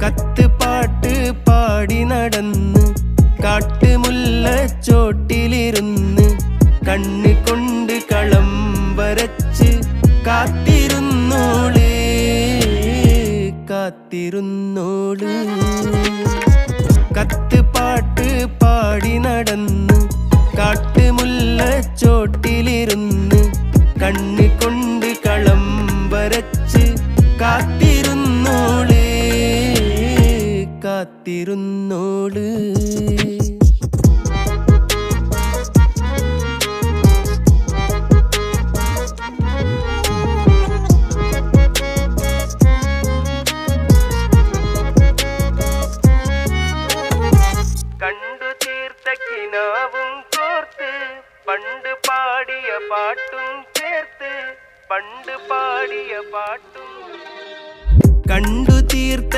കത്ത് പാട്ട് പാടി നടന്ന് കാട്ടുമുല്ലച്ചോട്ടിലിരുന്ന് കണ്ണ് കൊണ്ട് കളം വരച്ച് കാത്തിരുന്നോള് കാത്തിരുന്നോള്. കത്ത് പാട്ട് പാടി നടന്ന് കാട്ടുമുല്ലച്ചോട്ടിലിരുന്ന് കണ്ണ് കൊണ്ട് കളം വരച്ച് കാത്തിരുന്നോള് കാത്തിരുന്നോള്. കണ്ടു തീർത്ത കിനാവും കോർത്ത് പണ്ട് പാടിയ പാട്ടും ചേർത്ത് പണ്ട് പാടിയ പാട്ടും കണ്ടു തീർത്ത